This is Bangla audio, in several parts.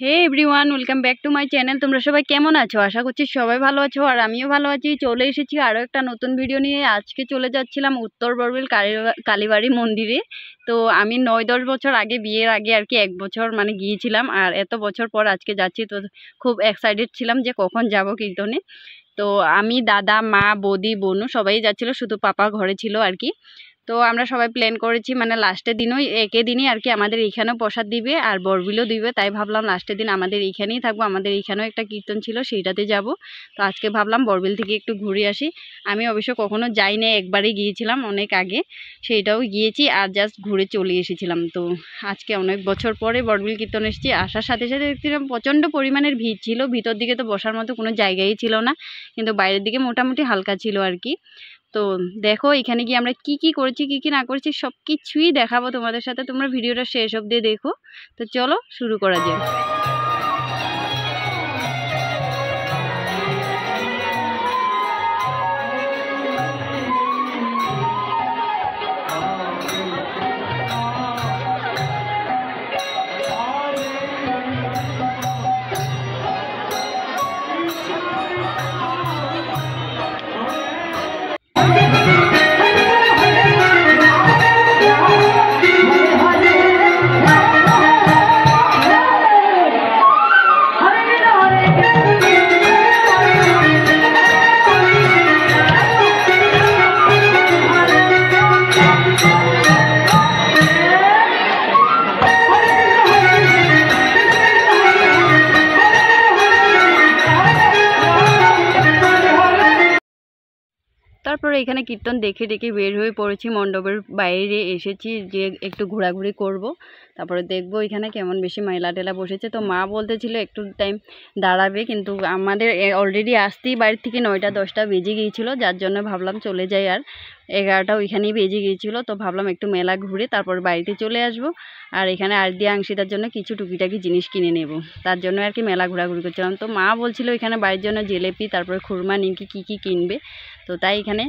Hey everyone, welcome back to my channel. তোমরা সবাই কেমন আছো? আশা করছি সবাই ভালো আছো আর আমিও ভালো আছি। চলে এসেছি আরও একটা নতুন ভিডিও নিয়ে। আজকে চলে যাচ্ছিলাম উত্তর বরবিল কালীবাড়ি মন্দিরে। তো আমি 9-10 বছর আগে, বিয়ের আগে আর কি 1 বছর মানে গিয়েছিলাম, আর এত বছর পর আজকে যাচ্ছি। তো খুব এক্সাইটেড ছিলাম যে কখন যাব কীর্তনে। তো আমি, দাদা, মা, বৌদি, বোনু সবাই যাচ্ছিল, শুধু পাপা ঘরে ছিল আর কি। তো আমরা সবাই প্ল্যান করেছি মানে লাস্টের দিনই, একই দিনই আর কি আমাদের এইখানেও প্রসাদ দিবে আর বরবিলও দিবে। তাই ভাবলাম লাস্টের দিন আমাদের এইখানেই থাকবো। আমাদের এইখানেও একটা কীর্তন ছিল, সেইটাতে যাব। তো আজকে ভাবলাম বরবিল থেকে একটু ঘুরে আসি। আমি অবশ্য কখনো যাই না, একবারই গিয়েছিলাম অনেক আগে, সেইটাও গিয়েছি আর জাস্ট ঘুরে চলে এসেছিলাম। তো আজকে অনেক বছর পরে বরবিল কীর্তন এসেছি। আসার সাথে সাথে দেখছিলাম প্রচণ্ড পরিমাণের ভিড় ছিল। ভিতর দিকে তো বসার মতো কোনো জায়গাই ছিল না, কিন্তু বাইরের দিকে মোটামুটি হালকা ছিল আর কি। তো দেখো এখানে গিয়ে আমরা কি কি করেছি, কি কি না করেছি সব কিছুই দেখাবো তোমাদের সাথে। তোমরা ভিডিওটা শেষ অবধি দেখো। তো চলো শুরু করা যাক। তারপরে এখানে কীর্তন দেখে দেখে বের হয়ে পড়েছি, মণ্ডপের বাইরে এসেছি যে একটু ঘোরাঘুরি করব। তারপরে দেখবো এখানে কেমন বেশি মেলা টেলা বসেছে। তো মা বলতেছিল একটু টাইম দাঁড়াবে, কিন্তু আমাদের অলরেডি আসতেই বাড়ির থেকে 9টা-10টা বেজে গিয়েছিল, যার জন্য ভাবলাম চলে যাই। আর 11টা ওইখানেই বেজে গিয়েছিল। তো ভাবলাম একটু মেলা ঘুরে তারপর বাড়িতে চলে আসব। আর এখানে আরদিয়া আংশিতার জন্য কিছু টুকিটাকি জিনিস কিনে নেব, তার জন্য আর কি মেলা ঘোরাঘুরি করছিলাম। তো মা বলছিল এখানে বাড়ির জন্য জিলেপি, তারপরে খুরমা, নিমকি কী কী কিনবে। তো তাই এখানে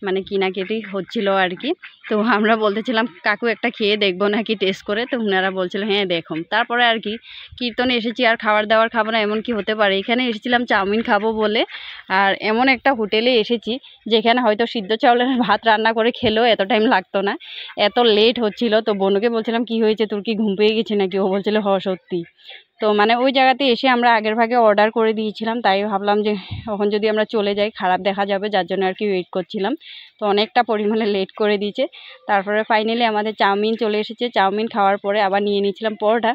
মানে কিনাকিটি হচ্ছিল আর কি। তো আমরা বলতেছিলাম কাকু একটা খেয়ে দেখবো নাকি টেস্ট করে। তো ওনারা বলছিল হ্যাঁ দেখো। তারপরে আর কি কীর্তনে এসেছি আর খাবার দাবার খাবো না এমন কি হতে পারে। এখানে এসেছিলাম চাউমিন খাবো বলে, আর এমন একটা হোটেলে এসেছি যেখানে হয়তো সিদ্ধ চাউলের ভাত রান্না করে খেলেও এত টাইম লাগতো না, এত লেট হচ্ছিল। তো বোনকে বলছিলাম কি হয়েছে, তোর কি ঘুম পেয়ে গেছে নাকি? ও বলছিল হ সত্যি। তো মানে ওই জায়গাতে এসে আমরা আগের ভাগে অর্ডার করে দিয়েছিলাম, তাই ভাবলাম যে এখন যদি আমরা চলে যাই খারাপ দেখা যাবে, যার জন্য আর কি ওয়েট করছিলাম। তো অনেকটা পরিমাণে লেট করে দিয়েছে। তারপরে ফাইনালি আমাদের চাউমিন চলে এসেছে। চাউমিন খাওয়ার পরে আবার নিয়ে নিয়েছিলাম পরোটা,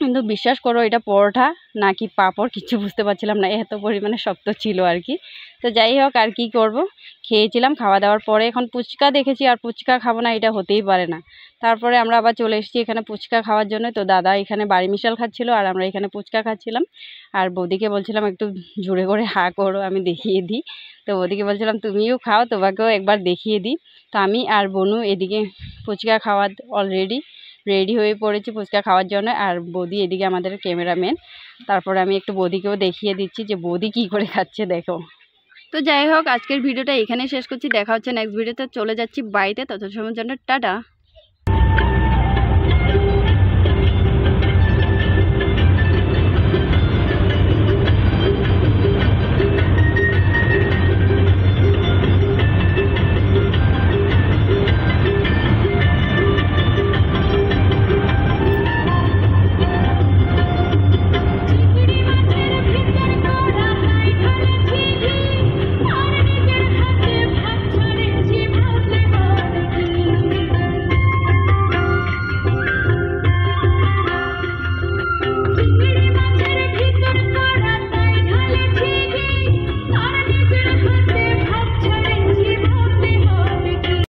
কিন্তু বিশ্বাস করো এটা পরোটা নাকি পাঁপড় কিছু বুঝতে পারছিলাম না, এত পরিমাণে শক্ত ছিল আর কি। তো যাই হোক আর কি করব, খেয়েছিলাম। খাওয়া দাওয়ার পরে এখন ফুচকা দেখেছি, আর ফুচকা খাবো না এটা হতেই পারে না। তারপরে আমরা আবার চলে এসেছি এখানে ফুচকা খাওয়ার জন্য। তো দাদা এখানে বাড়ি মিশাল খাচ্ছিল আর আমরা এখানে ফুচকা খাচ্ছিলাম। আর বৌদিকে বলছিলাম একটু জোরে করে হা করো, আমি দেখিয়ে দিই। তো বৌদিকে বলছিলাম তুমিও খাও, তোমাকেও একবার দেখিয়ে দিই। তো আমি আর বোনু এদিকে ফুচকা খাওয়া অলরেডি রেডি হয়ে পড়েছি ফুচকা খাওয়ার জন্য, আর বৌদি এদিকে আমাদের ক্যামেরাম্যান। তারপরে আমি একটু বৌদিকেও দেখিয়ে দিচ্ছি যে বৌদি কী করে খাচ্ছে দেখো। তো যাই হোক আজকের ভিডিওটা এখানেই শেষ করছি। দেখা হচ্ছে নেক্সট ভিডিওতে। চলে যাচ্ছি বাড়িতে, তত সময়ের জন্য টাটা।